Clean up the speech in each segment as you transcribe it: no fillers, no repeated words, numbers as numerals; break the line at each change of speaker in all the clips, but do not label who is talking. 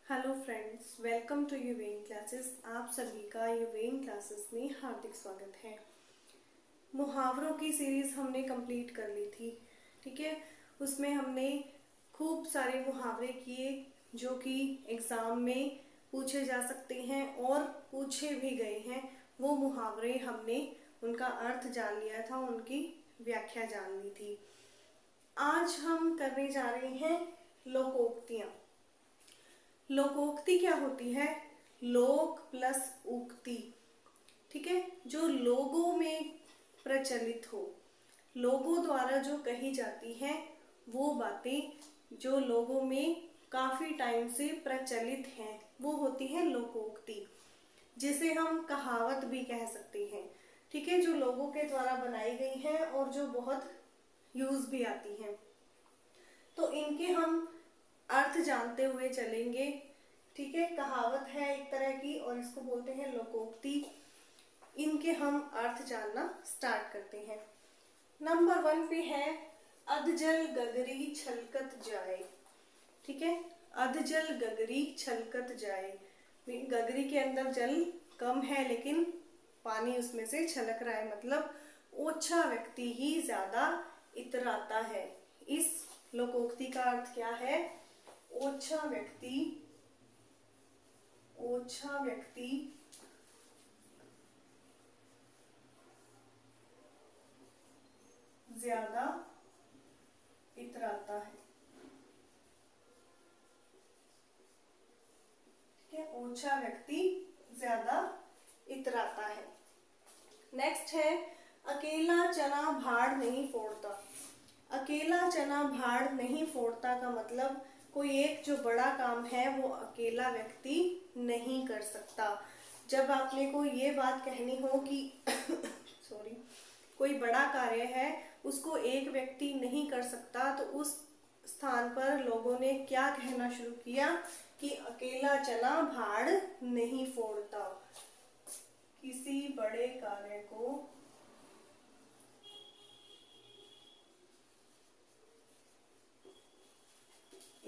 Hello friends, welcome to Yuven classes. आप सभी का यूवेन क्लासेस में हार्दिक स्वागत है। मुहावरों की सीरीज हमने कंप्लीट कर ली थी, ठीक है। उसमें हमने खूब सारे मुहावरे किए जो कि एग्ज़ाम में पूछे जा सकते हैं और पूछे भी गए हैं। वो मुहावरे हमने उनका अर्थ जान लिया था, उनकी व्याख्या जान ली थी। आज हम करने जा रहे हैं लोकोक्तियाँ। लोकोक्ति क्या होती है? लोक प्लस उक्ति, ठीक है। जो लोगों में प्रचलित हो, लोगों द्वारा जो कही जाती हैं वो बातें जो लोगों में काफी टाइम से प्रचलित हैं, वो होती है लोकोक्ति, जिसे हम कहावत भी कह सकते हैं, ठीक है। जो लोगों के द्वारा बनाई गई हैं और जो बहुत यूज भी आती हैं, तो इनके हम अर्थ जानते हुए चलेंगे, ठीक है। कहावत है एक तरह की और इसको बोलते हैं लोकोक्ति। इनके हम अर्थ जानना स्टार्ट करते हैं। नंबर 1 पे है अधजल गगरी छलकत जाए, ठीक है। अधजल गगरी छलकत जाए, गगरी के अंदर जल कम है लेकिन पानी उसमें से छलक रहा है, मतलब ओछा व्यक्ति ही ज्यादा इतराता है। इस लोकोक्ति का अर्थ क्या है? ओछा व्यक्ति ज्यादा इतराता है, ठीक है। ओछा व्यक्ति ज्यादा इतराता है। नेक्स्ट है अकेला चना भाड़ नहीं फोड़ता। अकेला चना भाड़ नहीं फोड़ता का मतलब कोई एक जो बड़ा काम है वो अकेला व्यक्ति नहीं कर सकता। जब आपने को ये बात कहनी हो कि सॉरी, कोई बड़ा कार्य है उसको एक व्यक्ति नहीं कर सकता, तो उस स्थान पर लोगों ने क्या कहना शुरू किया कि अकेला चना भाड़ नहीं फोड़ता। किसी बड़े कार्य को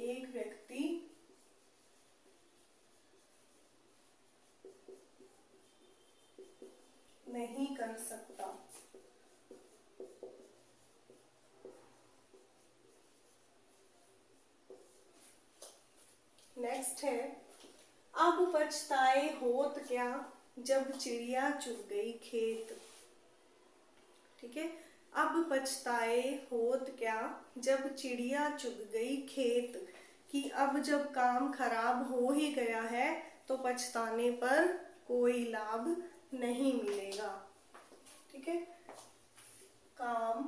एक व्यक्ति नहीं कर सकता। नेक्स्ट है अब पछताए होत क्या जब चिड़िया चुग गई खेत, ठीक है। अब पछताए होत क्या जब चिड़िया चुग गई खेत, कि अब जब काम खराब हो ही गया है तो पछताने पर कोई लाभ नहीं मिलेगा, ठीक है। काम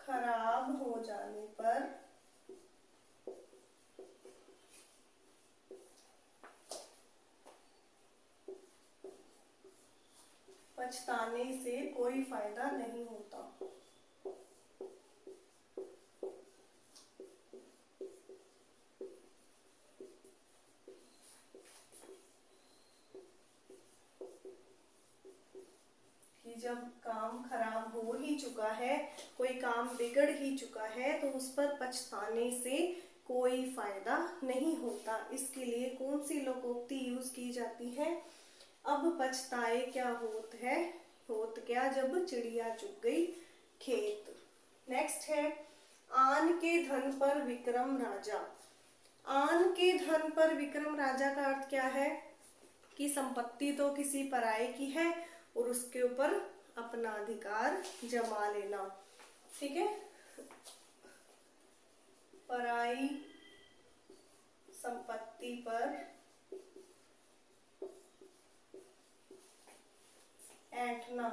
खराब हो जाने पर पछताने से कोई फायदा नहीं होता। कि जब काम खराब हो ही चुका है, कोई काम बिगड़ ही चुका है, तो उस पर पछताने से कोई फायदा नहीं होता। इसके लिए कौन सी लोकोक्ति यूज की जाती है? अब पछताए क्या होत है, होत क्या जब चिड़िया चुग गई खेत। नेक्स्ट है आन के धन पर विक्रम राजा। आन के धन पर विक्रम राजा का अर्थ क्या है कि संपत्ति तो किसी पराये की है और उसके ऊपर अपना अधिकार जमा लेना, ठीक है। पराई संपत्ति पर ऐंठना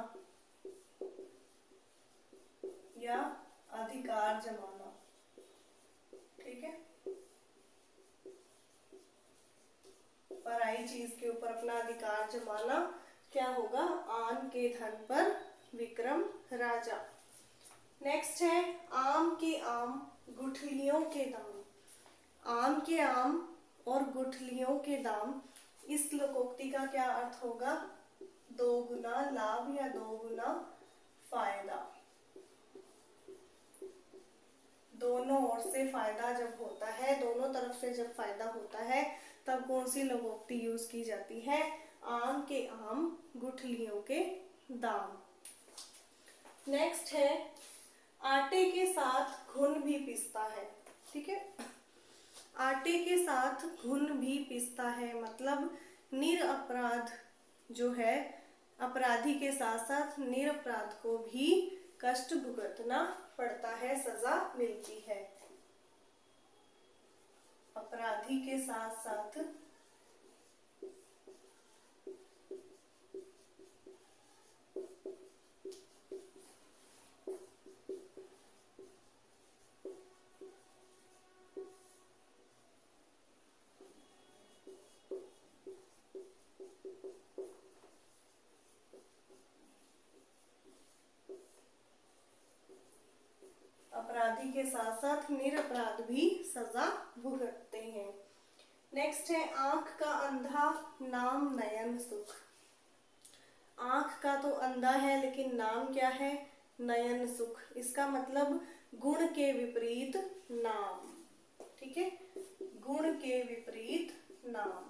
या अधिकार जमाना, ठीक है। पराई चीज के ऊपर अपना अधिकार जमाना क्या होगा? आन के धन पर विक्रम राजा। नेक्स्ट है आम के आम गुठलियों के दाम। आम के आम और गुठलियों के दाम, इस लोकोक्ति का क्या अर्थ होगा? दोगुना लाभ या दोगुना फायदा। दोनों ओर से फायदा जब होता है, दोनों तरफ से जब फायदा होता है, तब कौन सी लोकोक्ति यूज की जाती है? आम के आम, गुठलियों के दाम। नेक्स्ट है आटे के साथ घुन भी पिसता है। ठीक है, आटे के साथ घुन भी पिसता है मतलब निरपराध जो है, अपराधी के साथ साथ निरपराध को भी कष्ट भुगतना पड़ता है, सजा मिलती है। अपराधी के साथ साथ अपराधी के साथ साथ निरपराध भी सजा भुगतते हैं। नेक्स्ट है आंख का अंधा नाम नयन सुख। आंख का तो अंधा है लेकिन नाम क्या है? नयन सुख। इसका मतलब गुण के विपरीत नाम। ठीक है, गुण के विपरीत नाम,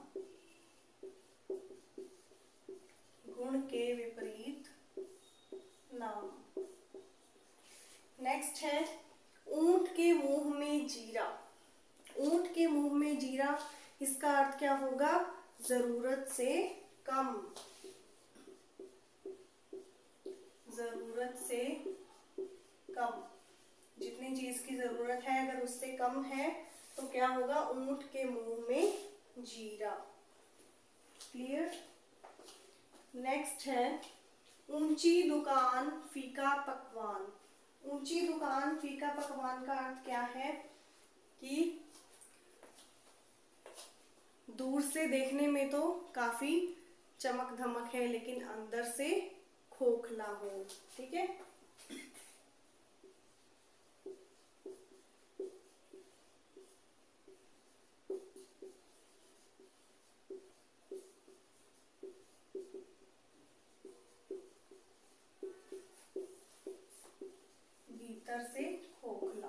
गुण के विपरीत नाम। नेक्स्ट है ऊंट के मुंह में जीरा। ऊंट के मुंह में जीरा, इसका अर्थ क्या होगा? जरूरत से कम, जरूरत से कम। जितनी चीज की जरूरत है अगर उससे कम है तो क्या होगा? ऊंट के मुंह में जीरा। क्लियर? नेक्स्ट है ऊंची दुकान फीका पकवान। ऊंची दुकान फीका पकवान का अर्थ क्या है? कि दूर से देखने में तो काफी चमक धमक है लेकिन अंदर से खोखला हो। ठीक है, भीतर से खोखला।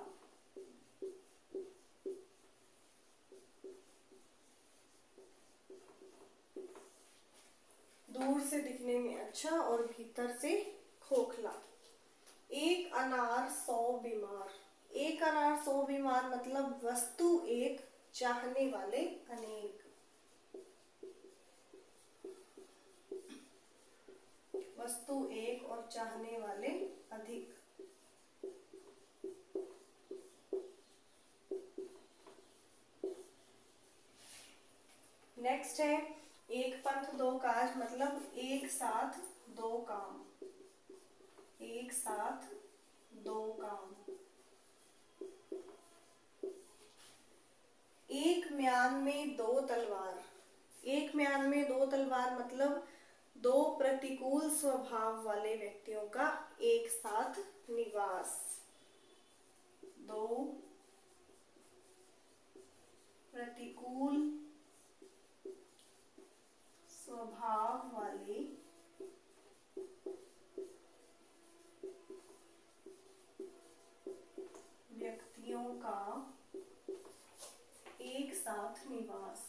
दूर से दिखने में अच्छा और भीतर से खोखला। एक अनार 100 बीमार। एक अनार 100 बीमार मतलब वस्तु एक, चाहने वाले अनेक। वस्तु एक और चाहने वाले अधिक। नेक्स्ट है एक पंथ दो काज मतलब एक साथ दो काम। एक साथ दो काम। एक म्यान में दो तलवार। एक म्यान में दो तलवार मतलब दो प्रतिकूल स्वभाव वाले व्यक्तियों का एक साथ निवास। दो प्रतिकूल स्वभाव वाले व्यक्तियों का एक साथ निवास।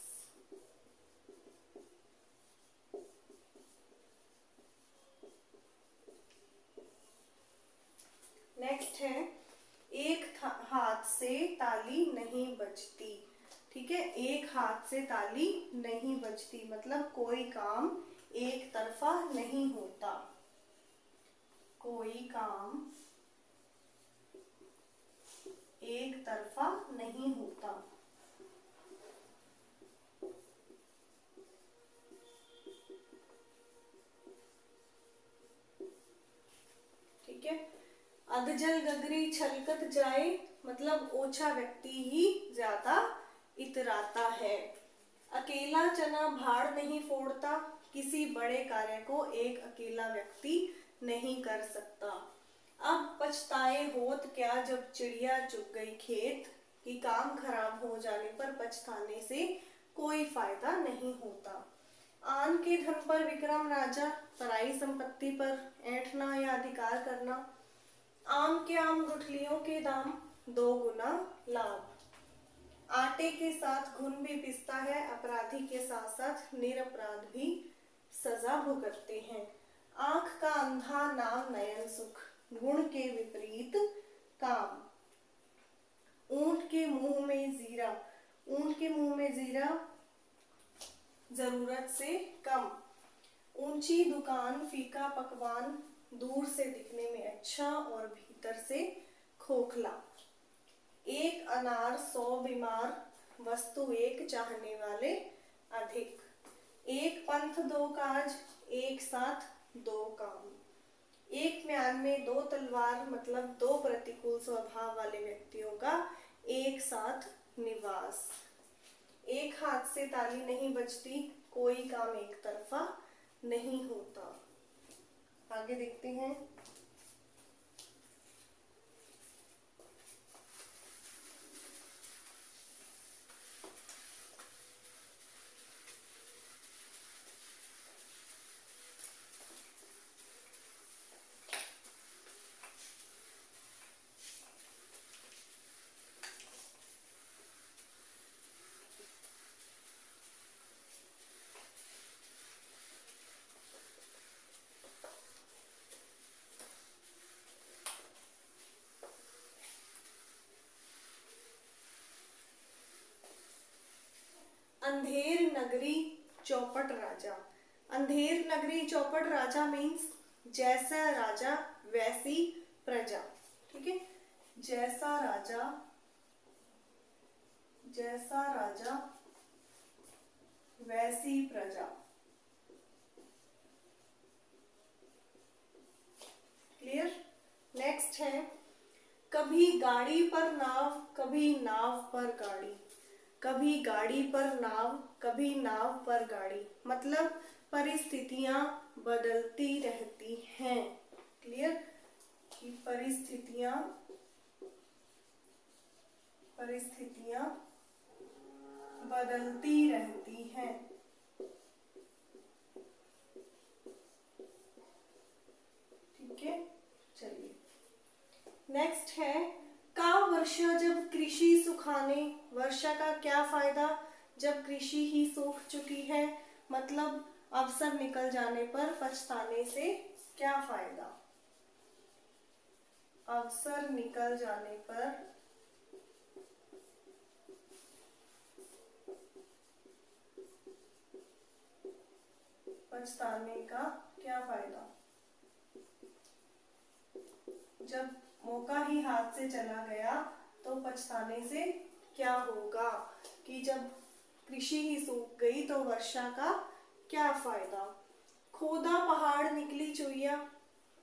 नेक्स्ट है एक हाथ से ताली नहीं बजती। ठीक है, एक हाथ से ताली नहीं बजती मतलब कोई काम एक तरफा नहीं होता। कोई काम एक तरफा नहीं होता। ठीक है, अधजल गगरी छलकत जाए मतलब ओछा व्यक्ति ही ज्यादा इतराता है। अकेला चना भाड़ नहीं फोड़ता, किसी बड़े कार्य को एक अकेला व्यक्ति नहीं कर सकता। अब पछताए होत क्या जब चिड़िया चुग गई खेत, कि काम खराब हो जाने पर पछताने से कोई फायदा नहीं होता। आन के धन पर विक्रम राजा, पराई संपत्ति पर ऐंठना या अधिकार करना। आम के आम गुठलियों के दाम, 2 गुना लाभ। आटे के साथ घुन भी पिसता है, अपराधी के साथ साथ निरपराध भी सजा भुगतते हैं। आंख का अंधा नाम नयन सुख, गुण के विपरीत काम। ऊंट के मुंह में जीरा, ऊंट के मुंह में जीरा जरूरत से कम। ऊंची दुकान फीका पकवान, दूर से दिखने में अच्छा और भीतर से खोखला। एक अनार 100 बीमार, वस्तु एक चाहने वाले अधिक। एक पंथ 2 काज, एक साथ 2 काम। एक म्यान में 2 तलवार, मतलब 2 प्रतिकूल स्वभाव वाले व्यक्तियों का एक साथ निवास। एक हाथ से ताली नहीं बजती, कोई काम एक तरफा नहीं होता। आगे देखते हैं। अंधेर नगरी चौपट राजा। अंधेर नगरी चौपट राजा मीन्स जैसा राजा वैसी प्रजा। ठीक है, जैसा राजा वैसी प्रजा। क्लियर। नेक्स्ट है, कभी गाड़ी पर नाव, कभी नाव पर गाड़ी। कभी गाड़ी पर नाव, कभी नाव पर गाड़ी, मतलब परिस्थितियां बदलती रहती हैं। क्लियर, कि परिस्थितियां बदलती रहती हैं। ठीक है, चलिए नेक्स्ट है, का वर्षा जब कृषि सुखाने। वर्षा का क्या फायदा जब कृषि ही सूख चुकी है, मतलब अवसर निकल जाने पर पछताने से क्या फायदा। अवसर निकल जाने पर पछताने का क्या फायदा। जब मौका ही हाथ से चला गया तो पछताने से क्या होगा, कि जब कृषि ही सूख गई तो वर्षा का क्या फायदा। खोदा पहाड़ निकली चुइया,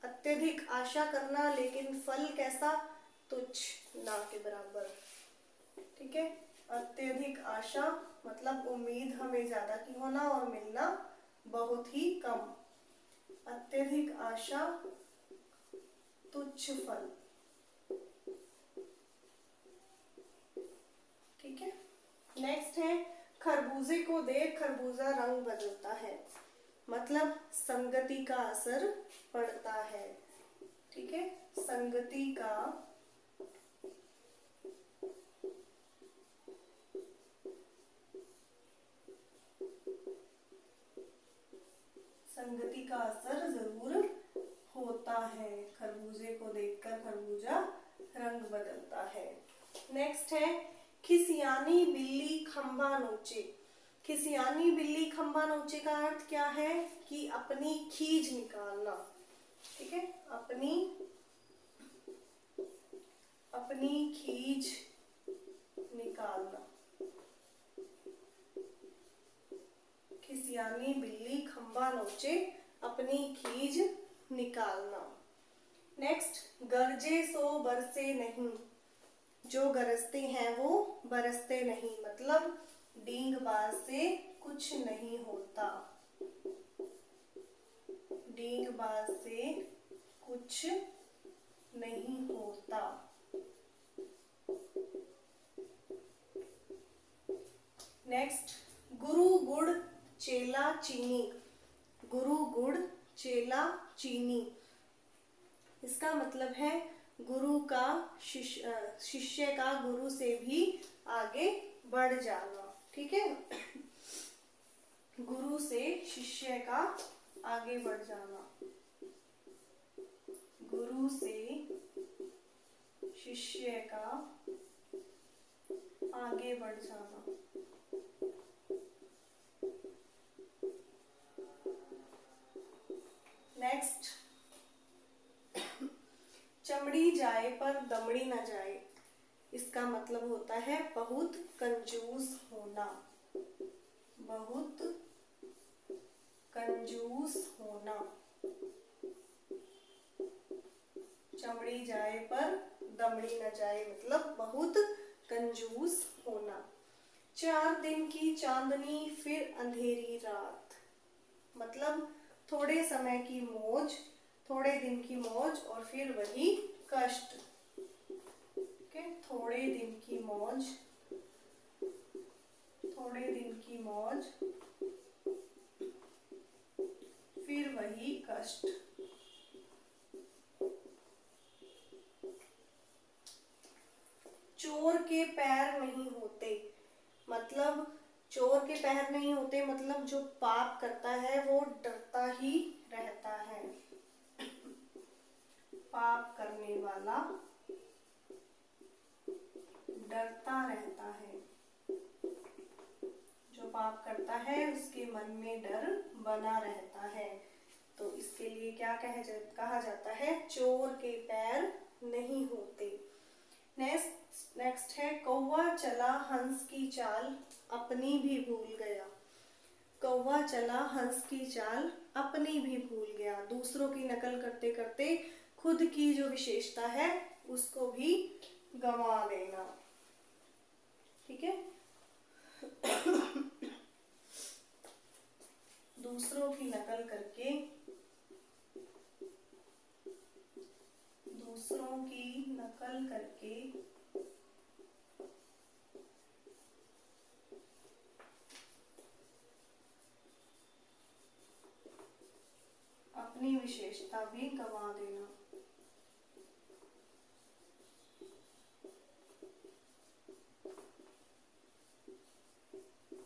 अत्यधिक आशा करना लेकिन फल कैसा, तुच्छ ना के बराबर। ठीक है, अत्यधिक आशा मतलब उम्मीद हमें ज्यादा की होना और मिलना बहुत ही कम। अत्यधिक आशा तुच्छ फल। ठीक है, नेक्स्ट है, खरबूजे को देख खरबूजा रंग बदलता है, मतलब संगति का असर पड़ता है। ठीक है, संगति का असर जरूर होता है। खरबूजे को देखकर खरबूजा रंग बदलता है। नेक्स्ट है, खिसियानी बिल्ली खंभा नोचे। खिसियानी बिल्ली खंभा नोचे का अर्थ क्या है, कि अपनी खीज निकालना। ठीक है, अपनी खीज निकालना। खिसियानी बिल्ली खंभा नोचे, अपनी खीज निकालना। नेक्स्ट, गरजे सो बरसे नहीं। जो गरजते हैं वो बरसते नहीं, मतलब डींगबाज से कुछ नहीं होता। डींगबाज से कुछ नहीं होता। नेक्स्ट, गुरु गुड़ चेला चीनी। गुरु गुड़ चेला चीनी, इसका मतलब है गुरु का शिष्य का गुरु से भी आगे बढ़ जाना। ठीक है, गुरु से शिष्य का आगे बढ़ जाना, गुरु से शिष्य का आगे बढ़ जाना। नेक्स्ट, चमड़ी जाए पर दमड़ी न जाए। इसका मतलब होता है बहुत कंजूस होना, बहुत कंजूस होना। चमड़ी जाए पर दमड़ी न जाए मतलब बहुत कंजूस होना। 4 दिन की चांदनी फिर अंधेरी रात, मतलब थोड़े समय की मौज, थोड़े दिन की मौज और फिर वही कष्ट। थोड़े दिन की मौज, थोड़े दिन की मौज फिर वही कष्ट। चोर के पैर नहीं होते, मतलब चोर के पैर नहीं होते मतलब जो पाप करता है वो डरता ही रहता है। पाप करने वाला डरता रहता है, जो पाप करता है उसके मन में डर बना रहता है। तो इसके लिए क्या कहा जाता है, चोर के पैर नहीं होते। नेक्स्ट है, कौवा चला हंस की चाल अपनी भी भूल गया। कौवा चला हंस की चाल अपनी भी भूल गया, दूसरों की नकल करते करते खुद की जो विशेषता है उसको भी गंवा देना। ठीक है, दूसरों की नकल करके, दूसरों की नकल करके अपनी विशेषता भी गंवा देना।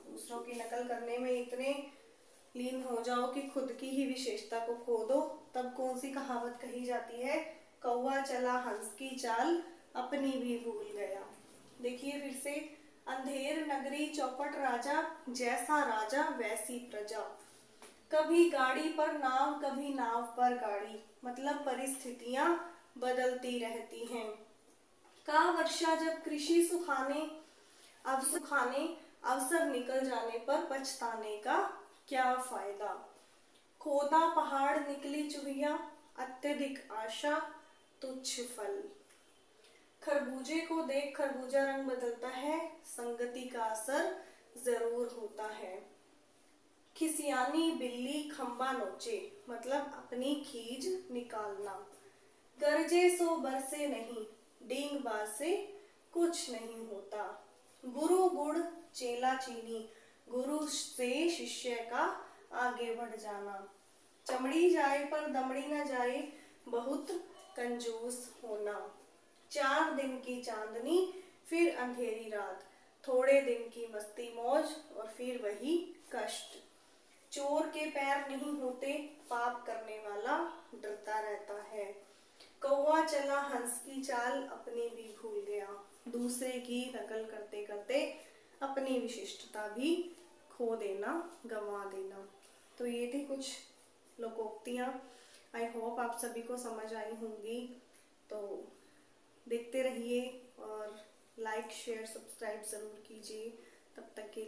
दूसरों की नकल करने में इतने लीन हो जाओ कि खुद की ही विशेषता को खो दो, तब कौन सी कहावत कही जाती है, कौवा चला हंस की चाल अपनी भी भूल गया। देखिए फिर से, अंधेर नगरी चौपट राजा, जैसा राजा वैसी प्रजा। कभी गाड़ी पर नाव, कभी नाव पर गाड़ी, मतलब परिस्थितियां बदलती रहती हैं। का वर्षा जब कृषि सुखाने अवसर निकल जाने पर पछताने का क्या फायदा। खोदा पहाड़ निकली चुहिया, अत्यधिक आशा तुच्छ फल। खरबूजे को देख खरबूजा रंग बदलता है, संगति का असर जरूर होता है। खिसियानी बिल्ली खंबा नोचे, मतलब अपनी खीज निकालना। गरजे सो बरसे नहीं, डींग बाज से कुछ नहीं होता। गुरु गुड़ चेला चीनी, गुरु से शिष्य का आगे बढ़ जाना। चमड़ी जाए पर दमड़ी न जाए, बहुत कंजूस होना। 4 दिन की चांदनी फिर अंधेरी रात, थोड़े दिन की मस्ती मौज और फिर वही कष्ट। चोर के पैर नहीं होते, पाप करने वाला डरता रहता है। कौवा चला हंस की चाल अपनी भी भूल गया, दूसरे की नकल करते करते अपनी विशिष्टता भी खो देना, गंवा देना। तो ये थी कुछ लोकोक्तियाँ। आई होप आप सभी को समझ आई होंगी। तो देखते रहिए और लाइक शेयर सब्सक्राइब ज़रूर कीजिए। तब तक के